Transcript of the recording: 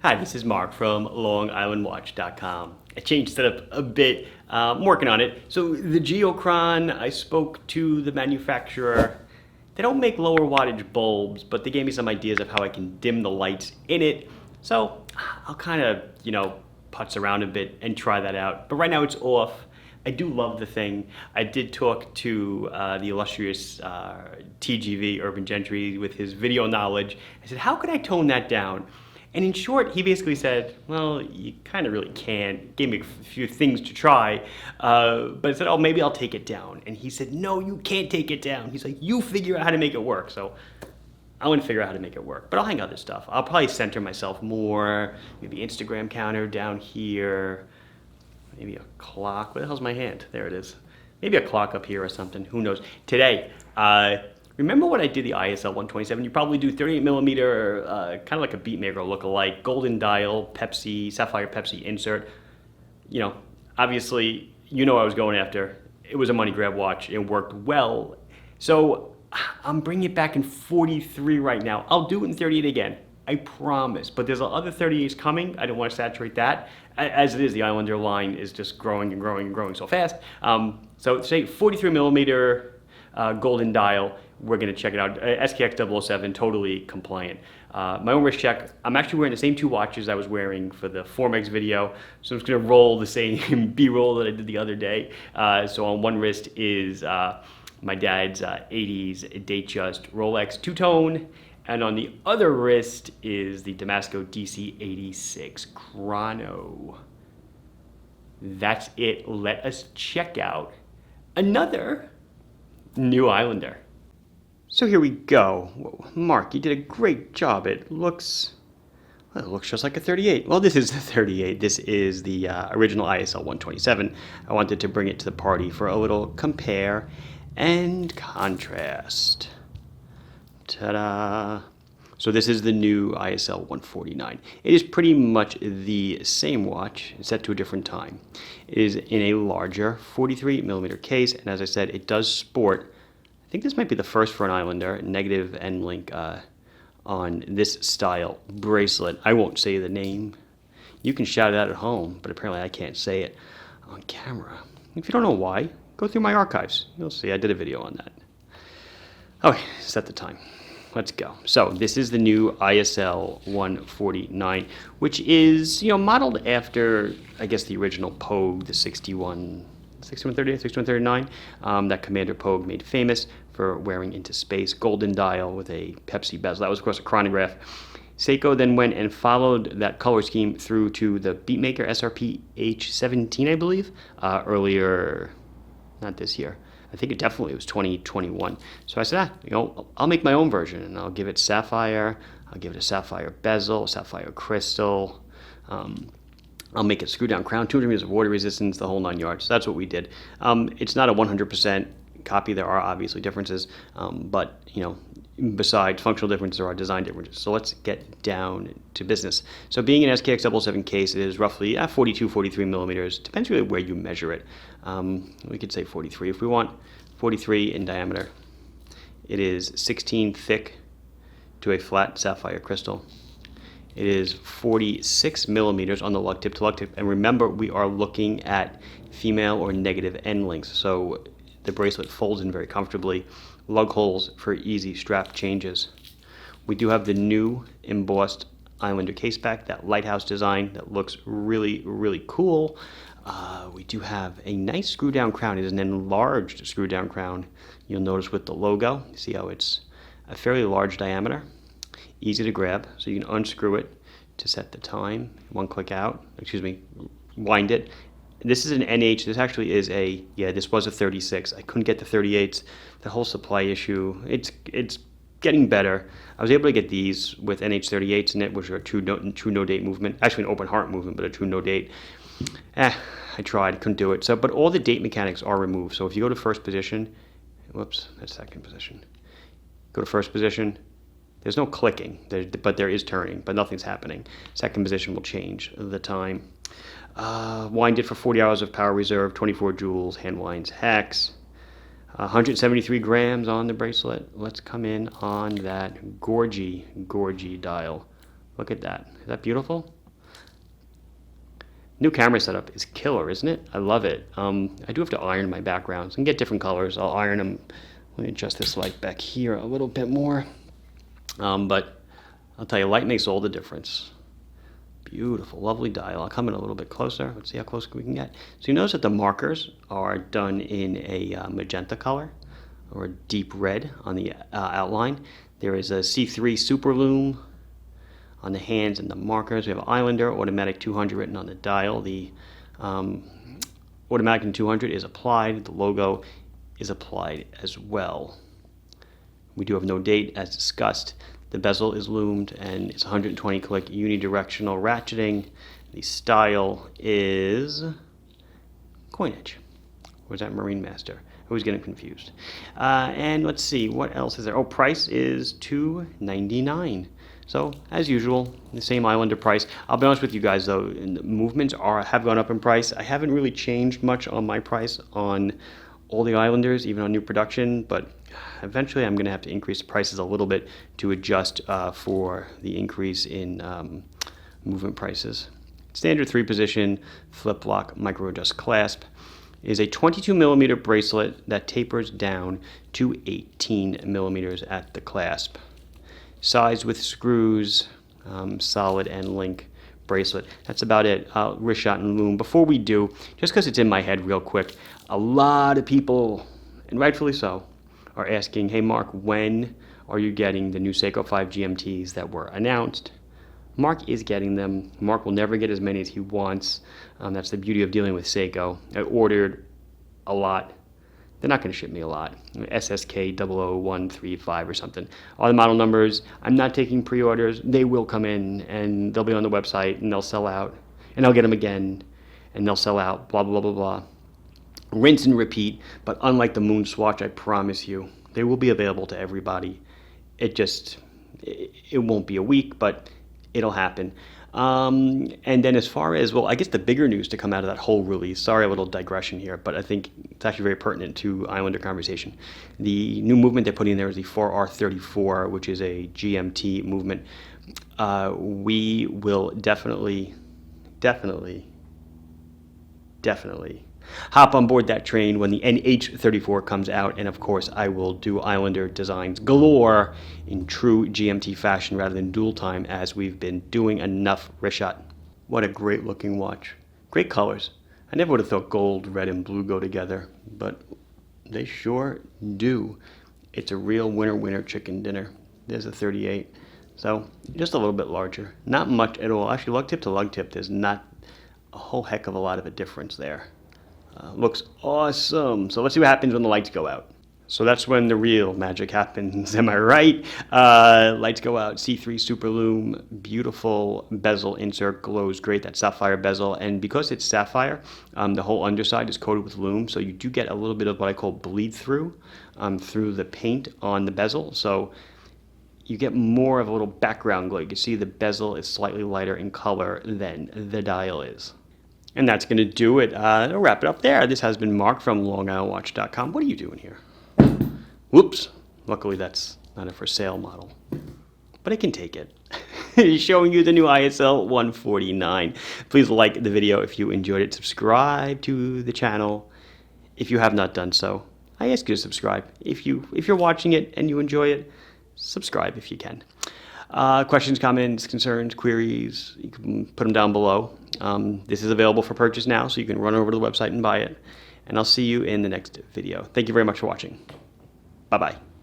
Hi, this is Mark from LongIslandWatch.com. I changed setup a bit. I'm working on it. So the Geochron, I spoke to the manufacturer. They don't make lower wattage bulbs, but they gave me some ideas of how I can dim the lights in it. So I'll kind of, putz around a bit and try that out. But right now it's off. I do love the thing. I did talk to the illustrious TGV Urban Gentry with his video knowledge. I said, how could I tone that down? And in short, he basically said, well, you kind of really can't. Gave me a few things to try, but I said, oh, maybe I'll take it down. And he said, no, you can't take it down. He's like, you figure out how to make it work. So I want to figure out how to make it work, but I'll hang other stuff. I'll probably center myself more, maybe Instagram counter down here, maybe a clock. Where the hell's my hand? There it is. Maybe a clock up here or something. Who knows? Today, remember when I did the ISL 127? You probably do 38 millimeter, kind of like a beatmaker look-alike, golden dial, Pepsi, sapphire Pepsi insert. Obviously, what I was going after. It was a money grab watch. It worked well. So I'm bringing it back in 43 right now. I'll do it in 38 again. I promise. But there's other 38s coming. I don't want to saturate that. As it is, the Islander line is just growing and growing and growing so fast. So say 43 millimeter golden dial. We're going to check it out. SKX 007, totally compliant. My own wrist check. I'm actually wearing the same two watches I was wearing for the Formex video. So I'm just going to roll the same B-roll that I did the other day. So on one wrist is my dad's 80s Datejust Rolex two-tone. And on the other wrist is the Damasco DC86 Chrono. That's it. Let us check out another new Islander. So here we go. Whoa, Mark, you did a great job. It looks just like a 38. Well, this is the 38. This is the original ISL 127. I wanted to bring it to the party for a little compare and contrast. Ta-da! So this is the new ISL 149. It is pretty much the same watch, set to a different time. It is in a larger 43 millimeter case, and as I said, it does sport, I think this might be the first for an Islander, negative end link on this style bracelet. I won't say the name. You can shout it out at home, but apparently I can't say it on camera. If you don't know why, go through my archives. You'll see I did a video on that. Okay, set the time. Let's go. So this is the new ISL 149, which is, modeled after, I guess, the original Pogue, the 6138, 6139, that Commander Pogue made famous for wearing into space. Golden dial with a Pepsi bezel. That was, of course, a chronograph. Seiko then went and followed that color scheme through to the Beatmaker SRP H17, I believe, earlier, not this year. I think it was 2021. So I said, I'll make my own version, and I'll give it sapphire. I'll give it a sapphire bezel, sapphire crystal. I'll make it screw down crown, 200 meters of water resistance, the whole 9 yards. So that's what we did. It's not a 100% copy. There are obviously differences, but besides functional differences, there are design differences. So let's get down to business. So being an SKX 007 case, it is roughly 42, 43 millimeters. Depends really where you measure it. We could say 43 if we want. 43 in diameter. It is 16 thick to a flat sapphire crystal. It is 46 millimeters on the lug tip to lug tip. And remember, we are looking at female or negative end links. So the bracelet folds in very comfortably. Lug holes for easy strap changes. We do have the new embossed Islander case back, that lighthouse design that looks really, really cool. We do have a nice screw down crown. It is an enlarged screw down crown. You'll notice with the logo, you see how it's a fairly large diameter, easy to grab, so you can unscrew it to set the time. One click out, wind it. This is an NH. This actually is this was a 36. I couldn't get the 38s. The whole supply issue, it's getting better. I was able to get these with NH38s in it, which are a true no date movement. Actually an open heart movement, but a true no date. I tried, couldn't do it. So, but all the date mechanics are removed. So if you go to first position, whoops, that's second position. Go to first position. There's no clicking, but there is turning, but nothing's happening. Second position will change the time. Wind it for 40 hours of power reserve, 24 joules, handwinds, hex. 173 grams on the bracelet. Let's come in on that gorgy dial. Look at that. Is that beautiful? New camera setup is killer, isn't it? I love it. I do have to iron my backgrounds and get different colors. I'll iron them. Let me adjust this light back here a little bit more. But I'll tell you, light makes all the difference. Beautiful, lovely dial. I'll come in a little bit closer. Let's see how close we can get. So you notice that the markers are done in a magenta color or a deep red on the outline. There is a C3 super lume on the hands and the markers. We have Islander, automatic 200 written on the dial. The automatic and 200 is applied. The logo is applied as well. We do have no date as discussed. The bezel is loomed and it's 120 click unidirectional ratcheting. The style is coin edge. Or is that Marine Master? I always get them confused. And let's see, what else is there? Oh, price is $2.99. So, as usual, the same Islander price. I'll be honest with you guys though, the movements have gone up in price. I haven't really changed much on my price on all the Islanders, even on new production, but eventually I'm going to have to increase the prices a little bit to adjust for the increase in movement prices. Standard 3-position flip lock micro adjust clasp is a 22 millimeter bracelet that tapers down to 18 millimeters at the clasp. Size with screws, solid end link bracelet. That's about it. Wrist shot and lume. Before we do, just because it's in my head real quick, a lot of people, and rightfully so, are asking, hey Mark, when are you getting the new Seiko 5 GMTs that were announced? Mark is getting them. Mark will never get as many as he wants. That's the beauty of dealing with Seiko. I ordered a lot. They're not going to ship me a lot. SSK 00135 or something. All the model numbers, I'm not taking pre-orders. They will come in and they'll be on the website and they'll sell out. And I'll get them again and they'll sell out, blah, blah, blah, blah. Rinse and repeat, but unlike the Moon Swatch, I promise you, they will be available to everybody. It won't be a week, but it'll happen. And then as far as, well, I guess the bigger news to come out of that whole release, sorry, a little digression here, but I think it's actually very pertinent to Islander conversation. The new movement they're putting in there is the 4R34, which is a GMT movement. We will definitely hop on board that train when the NH34 comes out, and of course I will do Islander designs galore in true GMT fashion rather than dual time, as we've been doing enough wrist shot. What a great looking watch. Great colors. I never would have thought gold, red, and blue go together, but they sure do. It's a real winner chicken dinner. There's a 38. So just a little bit larger. Not much at all. Actually, lug tip to lug tip, there's not a whole heck of a lot of a difference there. Looks awesome. So let's see what happens when the lights go out. So that's when the real magic happens, am I right? Lights go out, C3 Super Lume, beautiful bezel insert, glows great, that sapphire bezel. And because it's sapphire, the whole underside is coated with lume, so you do get a little bit of what I call bleed through the paint on the bezel. So you get more of a little background glow. You can see the bezel is slightly lighter in color than the dial is. And that's going to do it. I'll wrap it up there. This has been Mark from LongIslandWatch.com. What are you doing here? Whoops. Luckily, that's not a for sale model. But I can take it. Showing you the new ISL 149. Please like the video if you enjoyed it. Subscribe to the channel if you have not done so. I ask you to subscribe. If you're watching it and you enjoy it, subscribe if you can. Questions, comments, concerns, queries, you can put them down below. This is available for purchase now, so you can run over to the website and buy it. And I'll see you in the next video. Thank you very much for watching. Bye-bye.